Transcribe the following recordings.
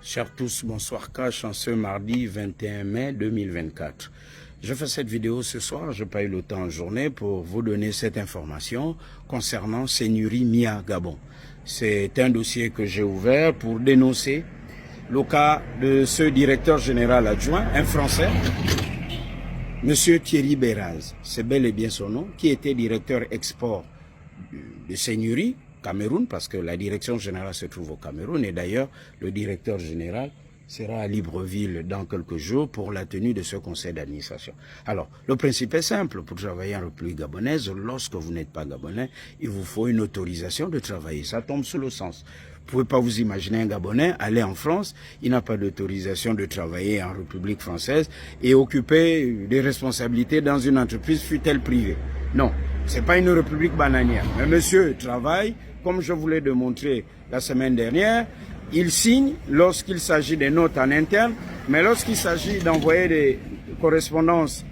Chers tous, bonsoir Cash en ce mardi 21 mai 2024. Je fais cette vidéo ce soir, je n'ai pas eu le temps en journée pour vous donner cette information concernant Seigneurie Mia Gabon. C'est un dossier que j'ai ouvert pour dénoncer le cas de ce directeur général adjoint, un Français, Monsieur Thierry Beraz, c'est bel et bien son nom, qui était directeur export de Seigneurie, Cameroun, parce que la direction générale se trouve au Cameroun, et d'ailleurs, le directeur général sera à Libreville dans quelques jours pour la tenue de ce conseil d'administration. Alors, le principe est simple. Pour travailler en République gabonaise, lorsque vous n'êtes pas gabonais, il vous faut une autorisation de travailler. Ça tombe sous le sens. Vous ne pouvez pas vous imaginer un Gabonais aller en France, il n'a pas d'autorisation de travailler en République française et occuper des responsabilités dans une entreprise, fût-elle privée. Non, c'est pas une république bananière. Mais monsieur travaille, comme je vous l'ai démontré la semaine dernière, il signe lorsqu'il s'agit des notes en interne, mais lorsqu'il s'agit d'envoyer des correspondances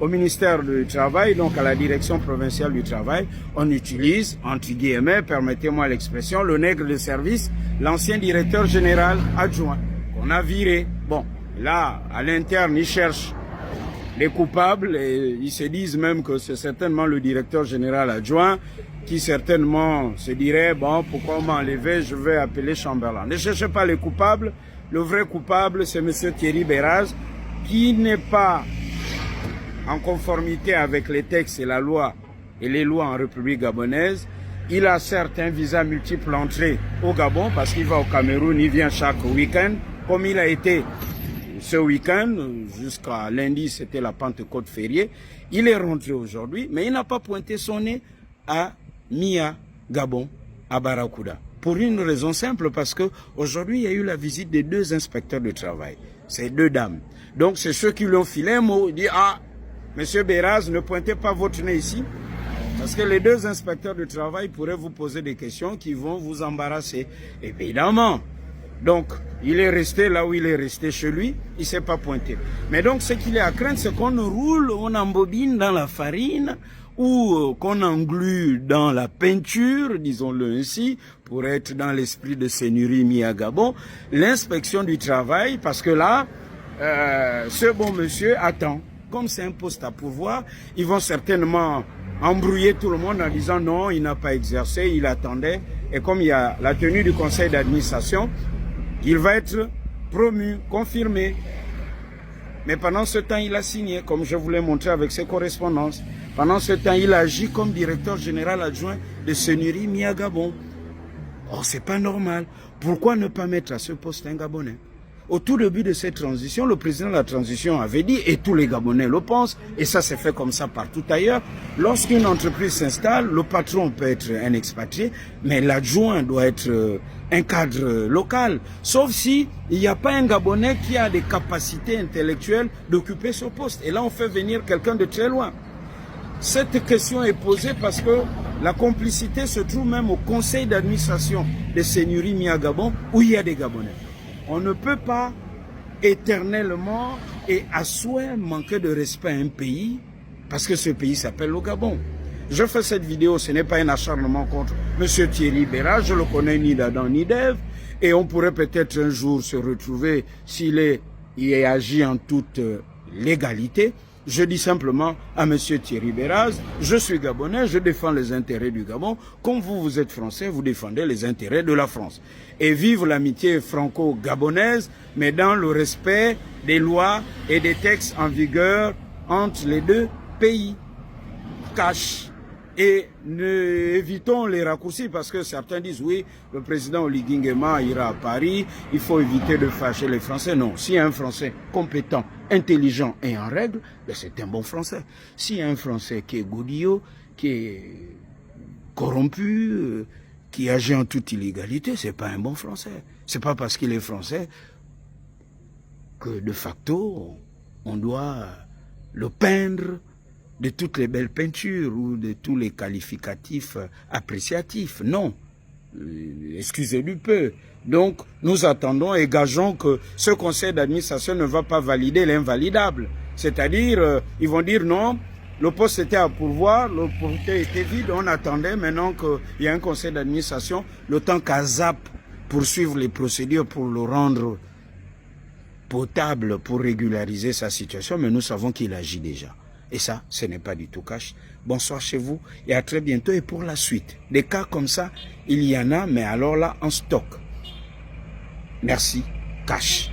au ministère du Travail, donc à la direction provinciale du travail, on utilise, entre guillemets, permettez-moi l'expression, le nègre de service, l'ancien directeur général adjoint, qu'on a viré. Bon, là, à l'interne, ils cherchent les coupables et ils se disent même que c'est certainement le directeur général adjoint qui certainement se dirait, bon, pourquoi m'enlever, je vais appeler Chamberlain. Ne cherchez pas les coupables, le vrai coupable, c'est M. Thierry Beraz, qui n'est pas en conformité avec les textes et la loi et les lois en République gabonaise. Il a certes un visa multiple entrée au Gabon parce qu'il va au Cameroun, il vient chaque week-end, comme il a été ce week-end, jusqu'à lundi, c'était la Pentecôte fériée. Il est rentré aujourd'hui, mais il n'a pas pointé son nez à Mia Gabon, à Barracuda. Pour une raison simple, parce que aujourd'hui il y a eu la visite des deux inspecteurs de travail, ces deux dames. Donc c'est ceux qui lui ont filé un mot, ils disent « Ah, Monsieur Beraz, ne pointez pas votre nez ici, parce que les deux inspecteurs de travail pourraient vous poser des questions qui vont vous embarrasser. » Évidemment. Donc, il est resté là où il est resté chez lui, il ne s'est pas pointé. Mais donc, ce qu'il est à craindre, c'est qu'on roule, on embobine dans la farine, ou qu'on englue dans la peinture, disons-le ainsi, pour être dans l'esprit de Seigneurie Mia Gabon, l'inspection du travail, parce que là, ce bon monsieur attend. Comme c'est un poste à pourvoir, ils vont certainement embrouiller tout le monde en disant non, il n'a pas exercé, il attendait. Et comme il y a la tenue du conseil d'administration, il va être promu, confirmé. Mais pendant ce temps, il a signé, comme je vous l'ai montré avec ses correspondances. Pendant ce temps, il agit comme directeur général adjoint de Seigneurie Mia Gabon. Oh, c'est pas normal. Pourquoi ne pas mettre à ce poste un Gabonais? Au tout début de cette transition, le président de la transition avait dit, et tous les Gabonais le pensent, et ça s'est fait comme ça partout ailleurs, lorsqu'une entreprise s'installe, le patron peut être un expatrié, mais l'adjoint doit être un cadre local, sauf si il n'y a pas un Gabonais qui a des capacités intellectuelles d'occuper ce poste. Et là, on fait venir quelqu'un de très loin. Cette question est posée parce que la complicité se trouve même au conseil d'administration de Seigneurie Mia Gabon, où il y a des Gabonais. On ne peut pas éternellement et à souhait manquer de respect à un pays parce que ce pays s'appelle le Gabon. Je fais cette vidéo, ce n'est pas un acharnement contre M. Thierry Beraz, je le connais ni d'Adam ni d'Ève, et on pourrait peut-être un jour se retrouver s'il agit en toute légalité. Je dis simplement à M. Thierry Beraz, je suis Gabonais, je défends les intérêts du Gabon. Comme vous êtes Français, vous défendez les intérêts de la France. Et vive l'amitié franco-gabonaise, mais dans le respect des lois et des textes en vigueur entre les deux pays. Cash. Et évitons les raccourcis parce que certains disent oui, le président Oligui Nguema ira à Paris, il faut éviter de fâcher les Français. Non, s'il y a un Français compétent, intelligent et en règle, ben c'est un bon Français. S'il y a un Français qui est godillot, qui est corrompu, qui agit en toute illégalité, c'est pas un bon Français. C'est pas parce qu'il est Français que de facto on doit le peindre de toutes les belles peintures ou de tous les qualificatifs appréciatifs. Non, excusez du peu. Donc, nous attendons et gageons que ce conseil d'administration ne va pas valider l'invalidable. C'est-à-dire, ils vont dire non, le poste était à pourvoir, le poste était vide, on attendait maintenant qu'il y a un conseil d'administration, le temps qu'à ZAP poursuivre les procédures pour le rendre potable, pour régulariser sa situation, mais nous savons qu'il agit déjà. Et ça, ce n'est pas du tout cash. Bonsoir chez vous et à très bientôt. Et pour la suite, des cas comme ça, il y en a, mais alors là, en stock. Merci, cash.